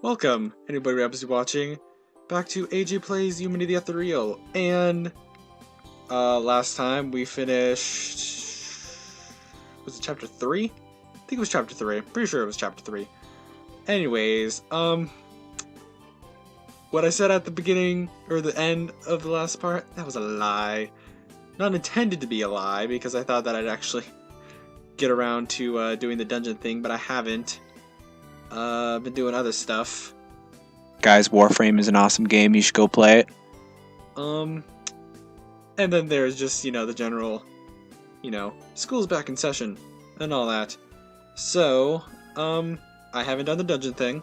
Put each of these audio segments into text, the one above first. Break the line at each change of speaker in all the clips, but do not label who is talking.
Welcome, anybody who's watching, back to AJ Plays Yumina the Ethereal. And last time we finished, was it chapter 3? I think it was chapter 3. Pretty sure it was chapter 3. Anyways, what I said at the beginning or the end of the last part, that was a lie. Not intended to be a lie, because I thought that I'd actually get around to doing the dungeon thing, but I haven't. Been doing other stuff.
Guys, Warframe is an awesome game. You should go play it.
And then there's just, the general, school's back in session and all that. So, I haven't done the dungeon thing.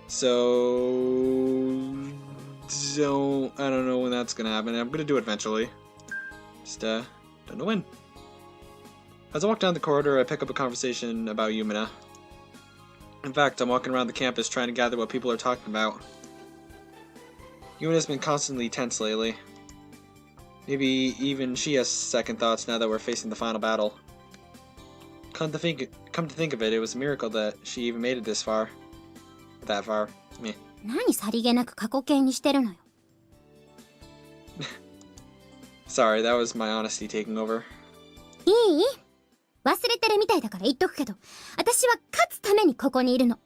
So, I don't know when that's gonna happen. I'm gonna do it eventually. Just, don't know when. As I walk down the corridor, I pick up a conversation about Yumina. In fact, I'm walking around the campus trying to gather what people are talking about. Yumina's been constantly tense lately. Maybe even she has second thoughts now that we're facing the final battle. Come to think of it, it was a miracle that she even made it this far. That far. Meh.
何さりげなく過去形にしてるのよ。
Sorry, that was my honesty taking over.
いい？忘れてるみたいだから言っとくけど、私は勝つためにここにいるの。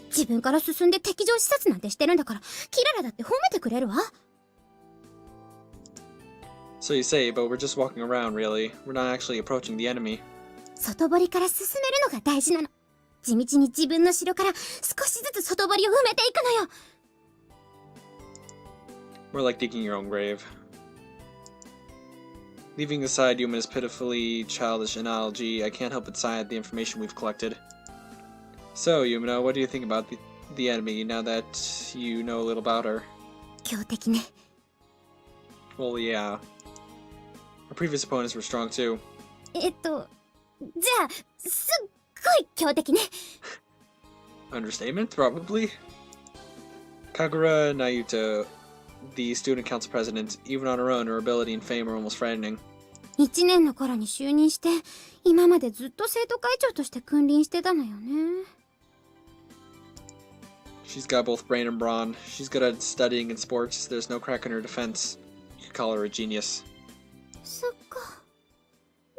自分から進んで敵情視察なんてしてるんだから、キララだって褒めてくれるわ。
So you say, but we're just walking around, really. We're not actually approaching the enemy.
外堀から進めるのが大事なの。地道に自分の城から少しずつ外堀を埋めていくのよ。
More like digging your own grave. Leaving aside Yumina's pitifully childish analogy, I can't help but sigh at the information we've collected. So, Yumina, what do you think about the enemy now that you know a little about her?
強敵ね。
Well, yeah. Our previous opponents were strong too.
じゃあ、すっごい強敵ね。
Understatement, probably. Kagura Nayuta, the student council president, even on her own, her ability and fame are almost frightening.
1年の頃に就任して、今までずっと生徒会長として君臨してたのよね。
She's got both brain and brawn. She's good at studying and sports. There's no crack in her defense. You could call her a genius.
そっか。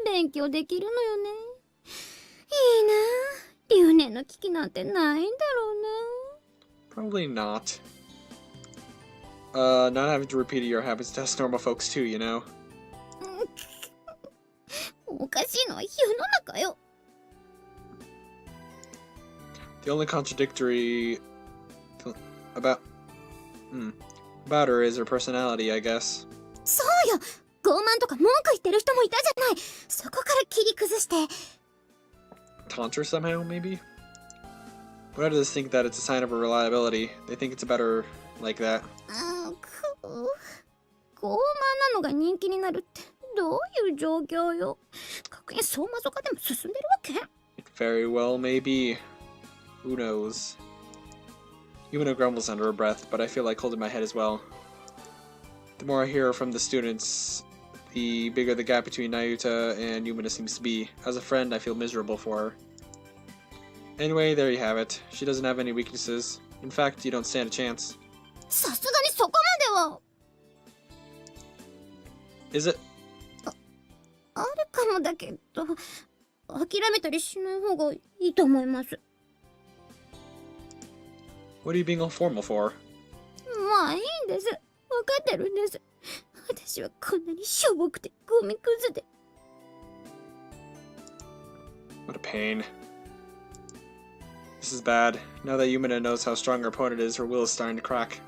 勉強できるのよね。いいな。留年の危機なんてないんだろうね。
Probably not. Not having to repeat your habits test normal folks too, you know?
おかしいのは世の中よ。
The only contradictory about her is her personality, I guess.
そうよ。傲慢とか文句言ってる人もいたじゃない。そこから切り崩して。
Taunt her somehow, maybe? But others think that it's a sign of her reliability. They think it's better like that.
傲慢なのが人気になるってどういう状況よ。確認相馬族でも進んでるわけ？
It very well may be. Who knows? Yumina grumbles under her breath, but I feel like holding my head as well. The more I hear from the students, the bigger the gap between Nayuta and Yumina seems to be. As a friend, I feel miserable for her. Anyway, there you have it. She doesn't have any weaknesses. In fact, you don't stand a chance.
さすがにそこまでは。
Is it?
あるかもだけど、諦めたりしない方がいいと思います。
What are you being all formal for?
まあいいんです。わかってるんです。私はこんなにしょぼくてゴミくずで。
What a pain. This is bad. Now that Yumina knows how strong her opponent is, her will is starting to crack.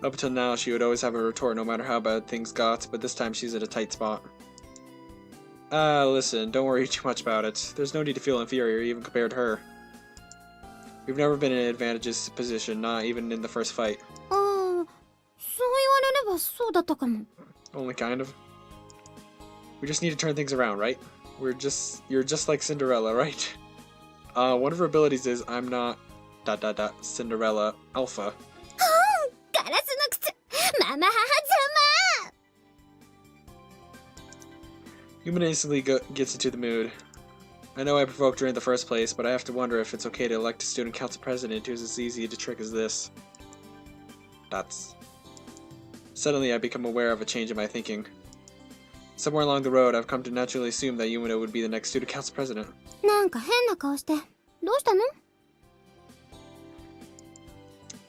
Up until now, she would always have a retort no matter how bad things got, but this time she's at a tight spot. Listen, don't worry too much about it. There's no need to feel inferior, even compared to her. We've never been in an advantageous position, not even in the first fight.
ああ、そう言われればそうだったかも。
Only kind of. We just need to turn things around, right? You're just like Cinderella, right? One of her abilities is I'm not... Cinderella Alpha.
ガラスの靴、ママ母様。
Yumina instantly gets into the mood. I know I provoked her in the first place, but I have to wonder if it's okay to elect a student council president who's as easy to trick as this. That's... Suddenly I become aware of a change in my thinking. Somewhere along the road, I've come to naturally assume that Yumina would be the next student council president.
なんか変な顔して。どうしたの？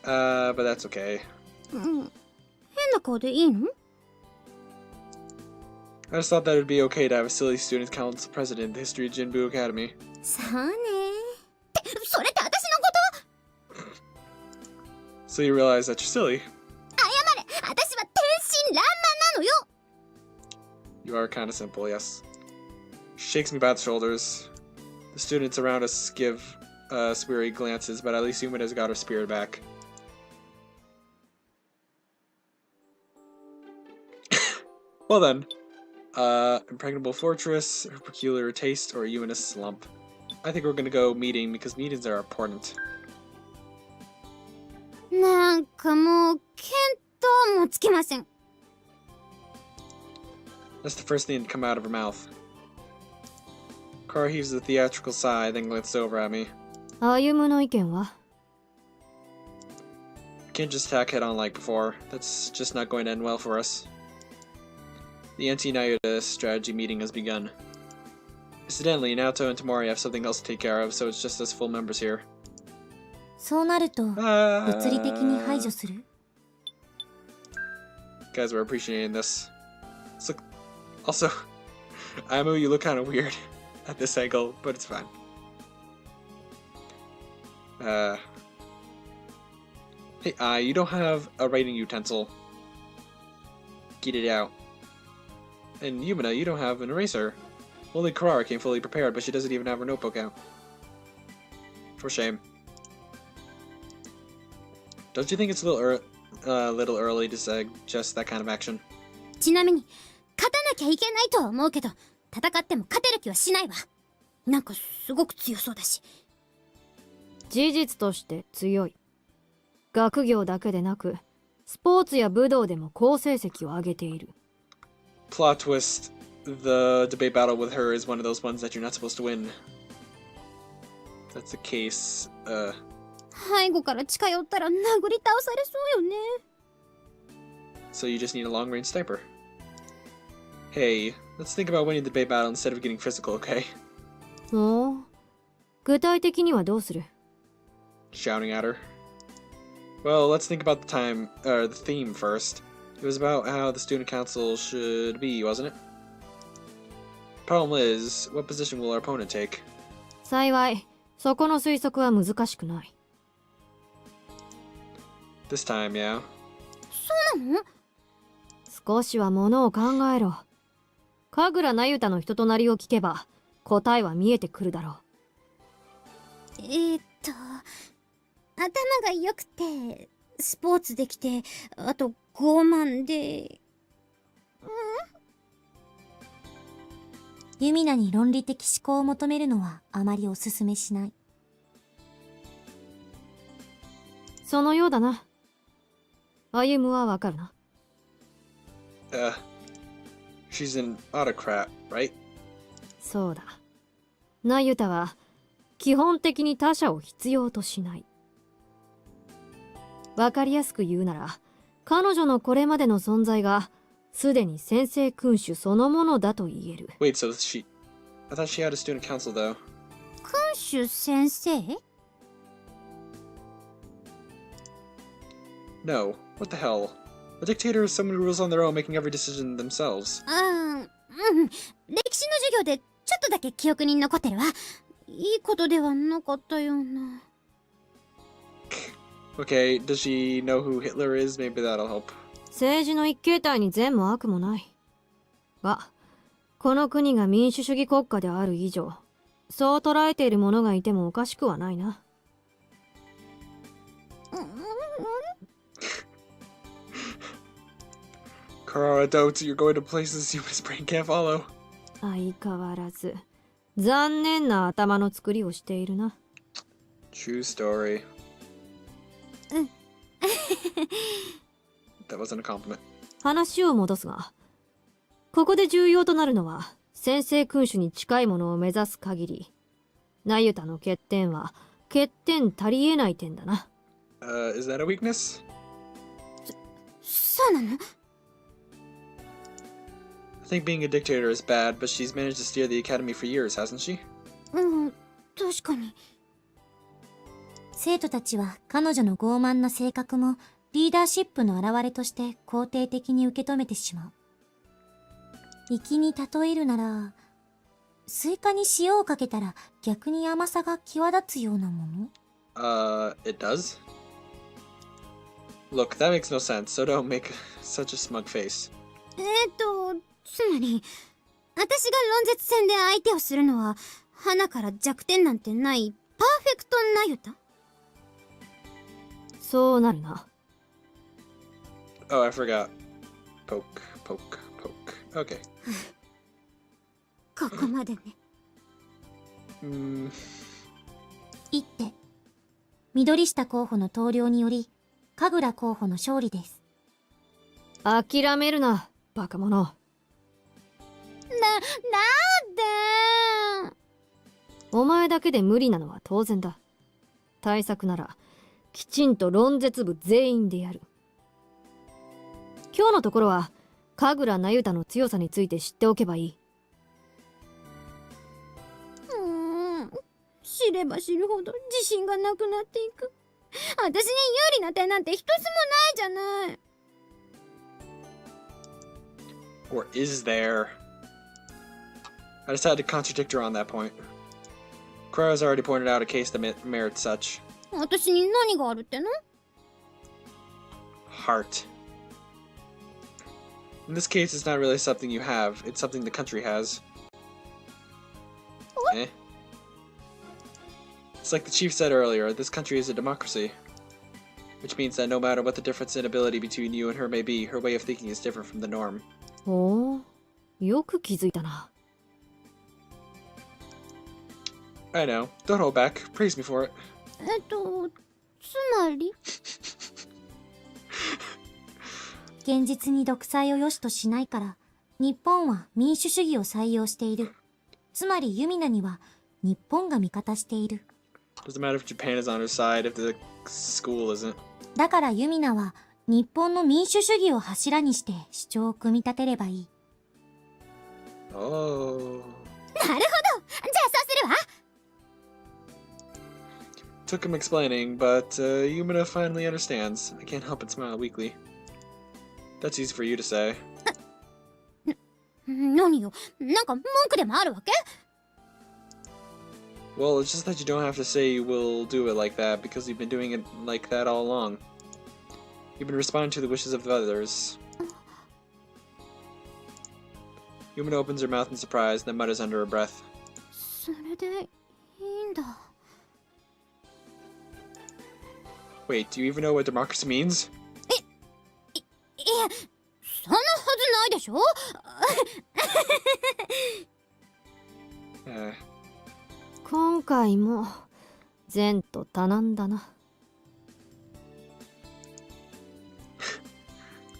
But that's okay.
うん。変な顔でいいの？
I just thought that it would be okay to have a silly student council president in the history of Jinbu Academy.
そうね。ってそれって私のこと？
So you realize that you're silly.
謝れ。私は天真爛漫なのよ。
You are kind of simple, yes. She shakes me by the shoulders. The students around us give us weary glances, but at least Yumina's got her spirit back. Well then. Impregnable fortress, her peculiar taste, or Yumina's slump. I think we're gonna go meeting because meetings are important.
なんかもう見当もつきません。
That's the first thing to come out of her mouth. Kirara heaves a theatrical sigh, then glances over at me.
歩夢の意見は？
We can't just attack head on like before. That's just not going to end well for us. The anti-Nayuta strategy meeting has begun. Incidentally, Naoto and Tamari have something else to take care of, so it's just us full members here.
そうなると物理的に排除する？
Guys, we're appreciating this. Also, Amu, you look kind of weird at this angle, but it's fine. Hey, you don't have a writing utensil. Get it out. And Yumina, you don't have an eraser. Only Kirara came fully prepared, but she doesn't even have her notebook out. For shame. Don't you think it's a little early to suggest that kind of action?
ちなみに勝たなきゃいけないとは思うけど、戦っても勝てる気はしないわ。なんかすごく強そうだし。
事実として強い。学業だけでなく、スポーツや武道でも好成績を上げている。
Plot twist. The debate battle with her is one of those ones that you're not supposed to win. If that's the case,
背後から近寄ったら殴り倒されそうよね。
So you just need a long-range sniper. Hey, let's think about winning the debate battle instead of getting physical, okay?
おお、具体的にはどうする？
Shouting at her. Well, let's think about the theme first. It was about how the student council should be, wasn't it? Problem is, what position will our opponent take?
幸い、そこの推測は難しくない。
This time, yeah.
そうなの？
少しはものを考えろ。神楽那由他の人となりを聞けば、答えは見えてくるだろう。
頭が良くて、スポーツできて、あと傲慢で。
ユミナに論理的思考を求めるのはあまりおすすめしない。
そのようだな。歩夢はわかるな。
She's an autocrat, right?
そうだ。那由他は基本的に他者を必要としない。わかりやすく言うなら、彼女のこれまでの存在がすでに先制君主そのものだと言える。
Wait, so I thought she had a student council, though.
君主先生？
No. What the hell? A dictator is someone who rules on their own, making every decision themselves.
歴史の授業でちょっとだけ記憶に残ってるわ。いいことではなかったような。
Okay, does she know who Hitler is? Maybe that'll help.
政治の一形態に善も悪もない。が、この国が民主主義国家である以上、そう捉えている者がいてもおかしくはないな。
Kirara, don't. You're going to places Yuma's brain can't follow.
相変わらず、残念な頭の作りをしているな。
True story. That wasn't a compliment.
話を戻すが、ここで重要となるのは、先制君主に近いものを目指す限り、那由他の欠点は欠点足りえない点だな。
Is that a weakness?
そうなの？
I think being a dictator is bad, but she's managed to steer the academy for years, hasn't she?
うん、確かに。
生徒たちは彼女の傲慢な性格もリーダーシップの表れとして肯定的に受け止めてしまう。粋に例えるなら、スイカに塩をかけたら逆に甘さが際立つようなもの？
It does? Look, that makes no sense, so don't make such a smug face.
つまり、私が論絶戦で相手をするのは、花から弱点なんてないパーフェクトなゆた？
そうなるな。
Oh, I forgot. Poke, poke, poke. Okay.
ここまでね。
一手。緑下候補の投了により、神楽候補の勝利です。
諦めるな、バカ者。
なんで？
お前だけで無理なのは当然だ。対策なら、きちんと論絶部全員でやる。今日のところは、神楽那由他の強さについて知っておけばいい。
知れば知るほど自信がなくなっていく。私に有利な点なんて一つもないじゃない。
Or is there? I decided to contradict her on that point. Kirara's already pointed out a case that merits such.
私に何があるっての？
Heart. In this case, it's not really something you have, it's something the country has. Eh? It's like the chief said earlier, this country is a democracy. Which means that no matter what the difference in ability between you and her may be, her way of thinking is different from the norm.
おお、よく気づいたな。
I know. Don't hold back. Praise me for it.
つまり？
現実に独裁を良しとしないから、日本は民主主義を採用している。つまりユミナには日本が味方している。
Doesn't matter if Japan is on her side, if the school isn't.
だからユミナは日本の民主主義を柱にして主張を組み立てればいい。
Oh.
なるほど。じゃあそうするわ。
Took him explaining, but Yumina finally understands. I can't help but smile weakly. That's easy for you to say.
何よ、なんか文句でもあるわけ？
Well, it's just that you don't have to say you will do it like that, because you've been doing it like that all along. You've been responding to the wishes of others. Yumina opens her mouth in surprise, then mutters under her breath.
それでいいんだ。
Wait, do you even know what democracy means?
いや、そんなはずないでしょ？
今回も善と多難だな。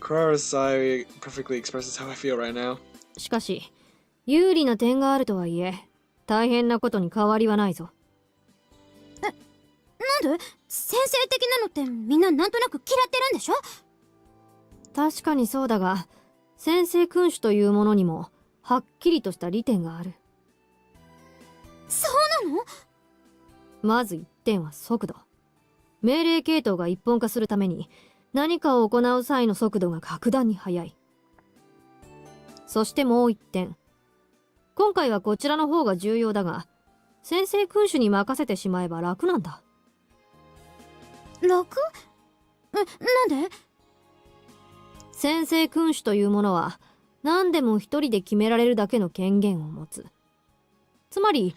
Kirara's sigh perfectly expresses how I feel right now.
しかし、有利な点があるとはいえ、大変なことに変わりはないぞ。
なんで？先生的なのってみんななんとなく嫌ってるんでしょ？
確かにそうだが、先制君主というものにもはっきりとした利点がある。
そうなの？
まず一点は速度。命令系統が一本化するために何かを行う際の速度が格段に速い。そしてもう一点。今回はこちらの方が重要だが、先制君主に任せてしまえば楽なんだ。
楽？なんで？
先制君主というものは何でも一人で決められるだけの権限を持つ。つまり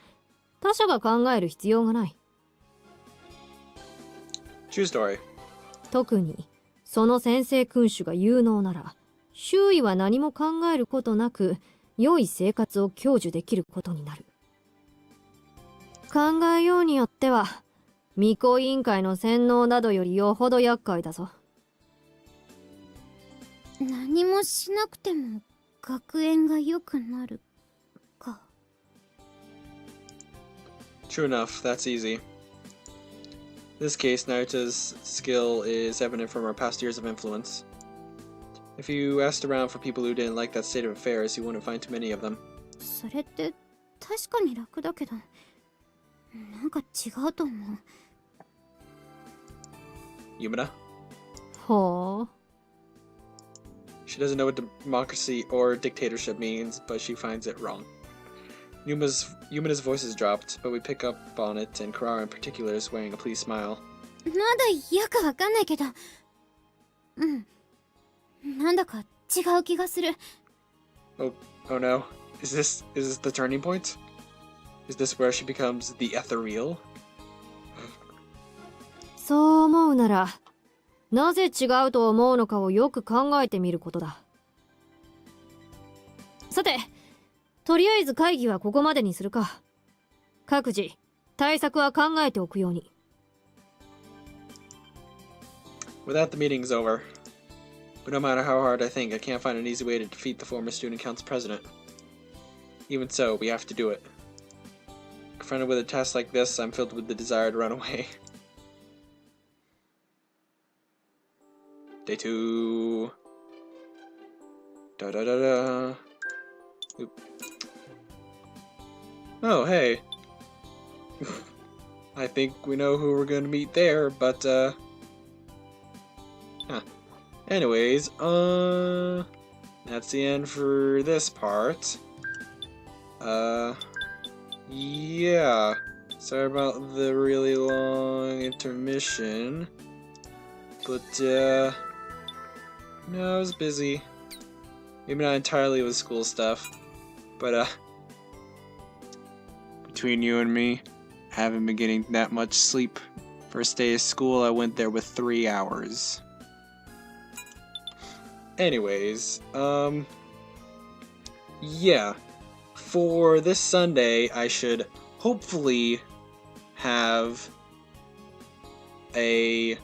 他者が考える必要がない。
True story.
特にその先制君主が有能なら、周囲は何も考えることなく良い生活を享受できることになる。考えようによっては未公委員会の洗脳などよりよほど厄介だぞ。
何もしなくても学園が良くなるか。
True enough, that's easy. In this case, Naruta's skill is evident from our past years of influence. If you asked around for people who didn't like that state of affairs, you wouldn't find too many of them.
それって確かに楽だけど、なんか違うと思う。
Yumina?
ほう。
She doesn't know what democracy or dictatorship means, but she finds it wrong. Yumina's voice is dropped, but we pick up on it, and Kirara in particular is wearing a pleased smile.
まだよくわかんないけど、うん。なんだか違う気がする。
Oh no. Is this the turning point? Is this where she becomes the Ethereal?
そう思うなら、なぜ違うと思うのかをよく考えてみることだ。さて、とりあえず会議はここまでにするか。各自、対策は考えておくように。
Without the meeting's over. But no matter how hard I think, I can't find an easy way to defeat the former student council president. Even so, we have to do it. Confronted with a task like this, I'm filled with the desire to run away. Day 2. Da da da da. Oop. Oh, hey. I think we know who we're gonna meet there, but, Huh. Anyways, that's the end for this part. Yeah. Sorry about the really long intermission. But, no, I was busy. Maybe not entirely with school stuff. But,
Between you and me, I haven't been getting that much sleep. First day of school, I went there with 3 hours.
anyways, yeah. For this Sunday, I should hopefully have a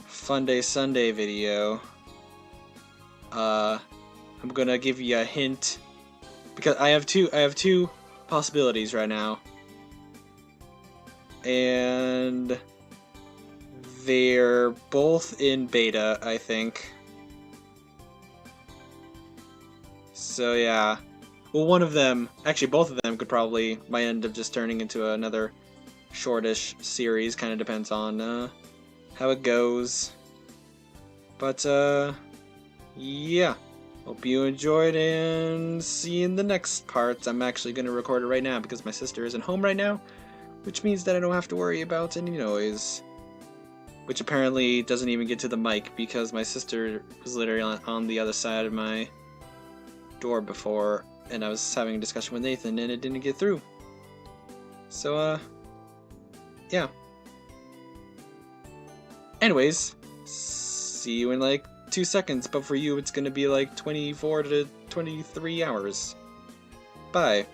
Fun Day Sunday video. I'm gonna give you a hint because I have two possibilities right now, and they're both in beta, I think. So yeah. Well, one of them, actually both of them, might end up just turning into another shortish series. Kind of depends on how it goes. But yeah. Hope you enjoyed, and see you in the next part. I'm actually going to record it right now because my sister isn't home right now, which means that I don't have to worry about any noise. Which apparently doesn't even get to the mic because my sister was literally on the other side of my door before, and I was having a discussion with Nathan and it didn't get through. So, yeah. Anyways, see you in like 2 seconds, but for you it's gonna be like 24 to 23 hours. Bye.